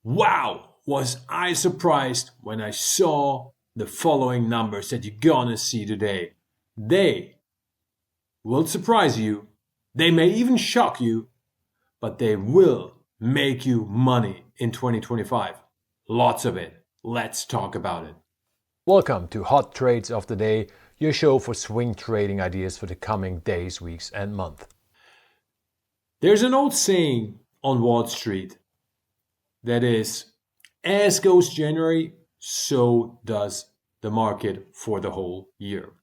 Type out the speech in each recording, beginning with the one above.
Wow, was I surprised when I saw the following numbers that you're gonna see today. They will surprise you, they may even shock you, but they will make you money in 2025. Lots of it. Let's talk about it. Welcome to Hot Trades of the Day, your show for swing trading ideas for the coming days, weeks, and month. There's an old saying on Wall Street that is, as goes January, so does the market for the whole year.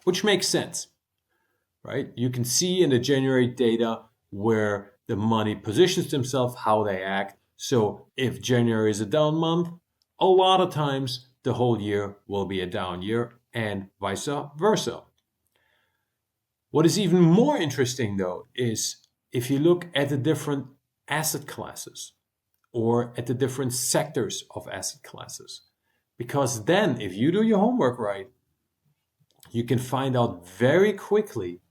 Which makes sense, right? You can see in the January data where the money positions themselves, how they act. So if January is a down month, a lot of times the whole year will be a down year and vice versa. What is even more interesting though is if you look at the different asset classes or at the different sectors of asset classes. Because then if you do your homework right, you can find out very quickly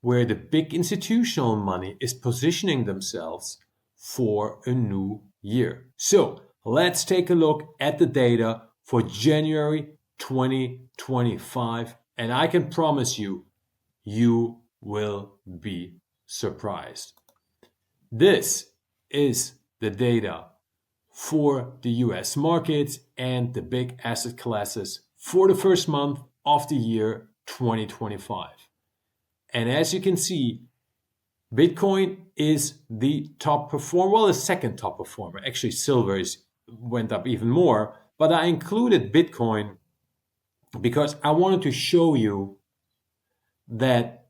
where the big institutional money is positioning themselves for a new year. So let's take a look at the data for January 2025. And I can promise you, you will be surprised. This is the data for the US markets and the big asset classes for the first month of the year 2025. And as you can see, Bitcoin is the top performer, well, the second top performer. Actually, silver went up even more, but I included Bitcoin because I wanted to show you that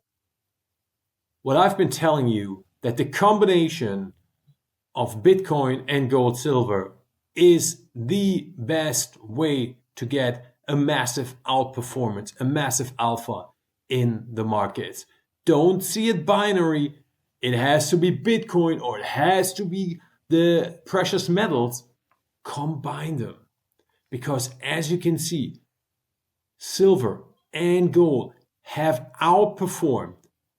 what I've been telling you, that the combination of Bitcoin and gold silver is the best way to get a massive outperformance, a massive alpha in the markets. Don't see it binary. It has to be Bitcoin or it has to be the precious metals. Combine them. Because as you can see, silver and gold have outperformed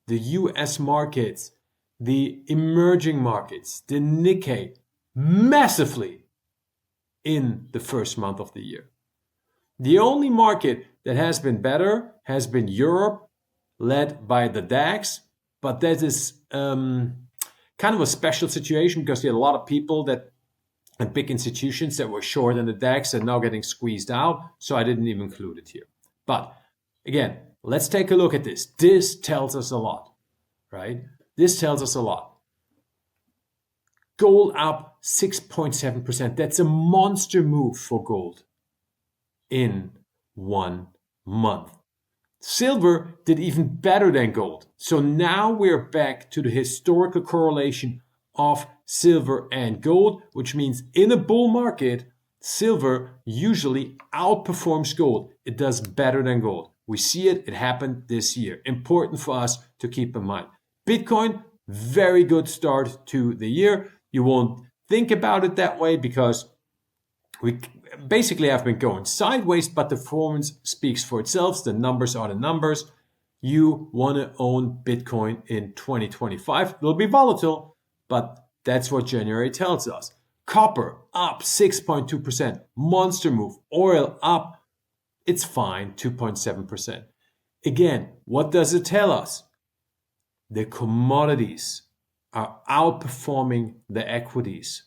the US markets, the emerging markets, the Nikkei, massively in the first month of the year. The only market that has been better has been Europe, led by the DAX, but that is kind of a special situation because you had a lot of people and big institutions that were short in the DAX and now getting squeezed out, so I didn't even include it here. But again, let's take a look at this. This tells us a lot, right? This tells us a lot. Gold up 6.7%. That's a monster move for gold in 1 month. Silver did even better than gold. So now we're back to the historical correlation of silver and gold, which means in a bull market, silver usually outperforms gold. It does better than gold. We see it. It happened this year. Important for us to keep in mind. Bitcoin, very good start to the year. You won't think about it that way because we basically have been going sideways, but the performance speaks for itself. The numbers are the numbers. You want to own Bitcoin in 2025. It'll be volatile, but that's what January tells us. Copper up 6.2%. Monster move. Oil up, it's fine, 2.7%. Again, what does it tell us? The commodities are outperforming the equities.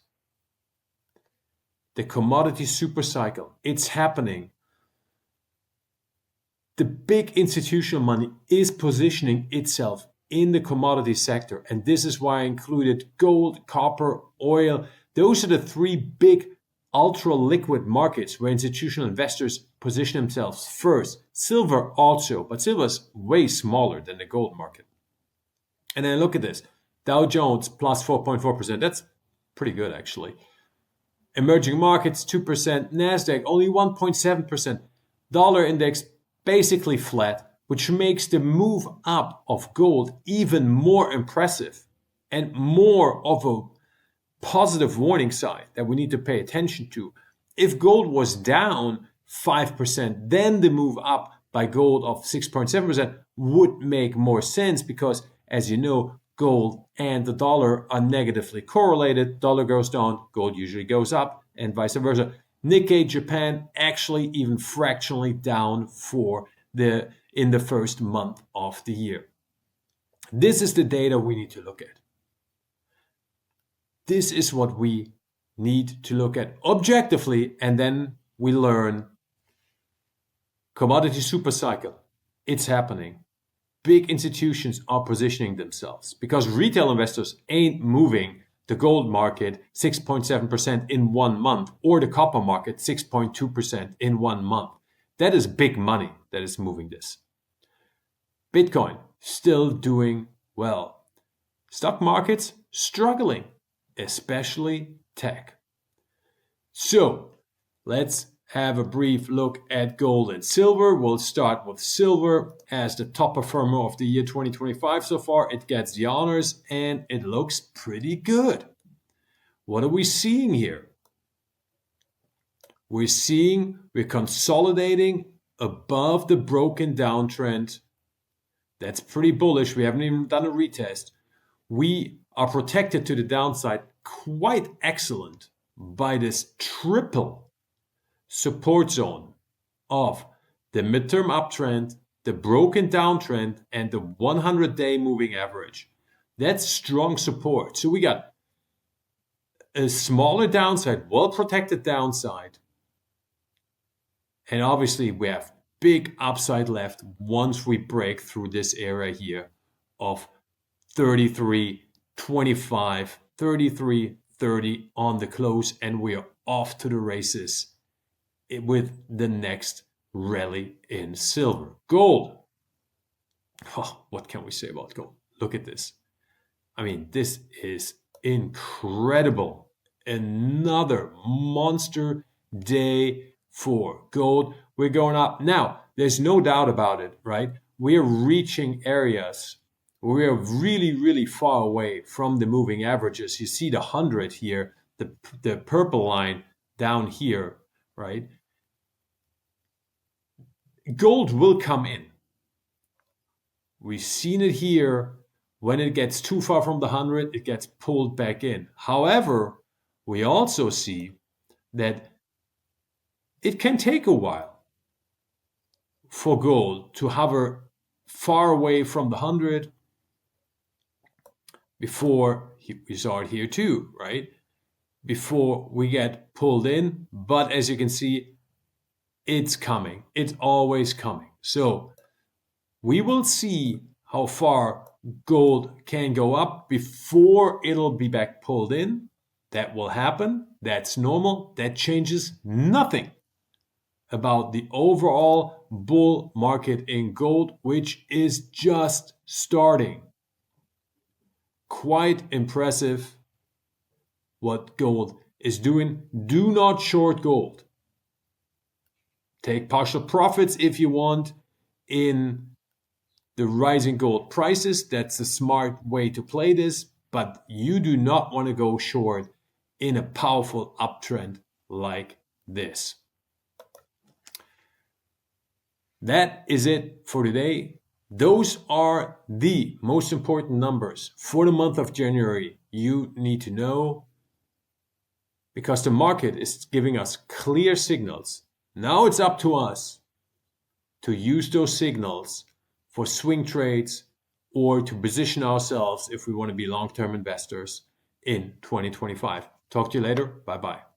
The commodity super cycle, it's happening. The big institutional money is positioning itself in the commodity sector. And this is why I included gold, copper, oil. Those are the three big ultra liquid markets where institutional investors position themselves first. Silver also, but silver is way smaller than the gold market. And then look at this. Dow Jones plus 4.4%. That's pretty good actually. Emerging markets 2%, Nasdaq only 1.7%. Dollar index basically flat, which makes the move up of gold even more impressive and more of a positive warning sign that we need to pay attention to. If gold was down 5%, then the move up by gold of 6.7% would make more sense because, as you know, gold and the dollar are negatively correlated. Dollar goes down, gold usually goes up, and vice versa. Nikkei Japan actually even fractionally down in the first month of the year. This is the data we need to look at. This is what we need to look at objectively, and then we learn commodity supercycle. It's happening. Big institutions are positioning themselves because retail investors ain't moving the gold market 6.7% in 1 month or the copper market 6.2% in 1 month. That is big money that is moving this. Bitcoin still doing well. Stock markets struggling, especially tech. So let's have a brief look at gold and silver. We'll start with silver as the top performer of the year 2025 so far. It gets the honors and it looks pretty good. What are we seeing here? We're consolidating above the broken downtrend. That's pretty bullish. We haven't even done a retest. We are protected to the downside quite excellent by this triple support zone of the midterm uptrend, the broken downtrend, and the 100-day moving average. That's strong support. So we got a smaller downside, well-protected downside. And obviously we have big upside left once we break through this area here of 33.25, 33.30 on the close, and we are off to the races with the next rally in silver. Gold. Oh, what can we say about gold? Look at this. I mean, this is incredible. Another monster day for gold. We're going up. Now, there's no doubt about it, right? We're reaching areas. We are really, really far away from the moving averages. You see the 100 here, the purple line down here, right? Gold will come in. We've seen it here. When it gets too far from the 100, it gets pulled back in. However, we also see that it can take a while for gold to hover far away from the 100 before we saw it here too, right? Before we get pulled in. But as you can see, it's coming. It's always coming. So we will see how far gold can go up before it'll be back pulled in. That will happen. That's normal. That changes nothing about the overall bull market in gold, which is just starting. Quite impressive what gold is doing. Do not short gold. Take partial profits if you want in the rising gold prices. That's a smart way to play this, but you do not want to go short in a powerful uptrend like this. That is it for today. Those are the most important numbers for the month of January you need to know, because the market is giving us clear signals. Now it's up to us to use those signals for swing trades or to position ourselves if we want to be long-term investors in 2025. Talk to you later. Bye-bye.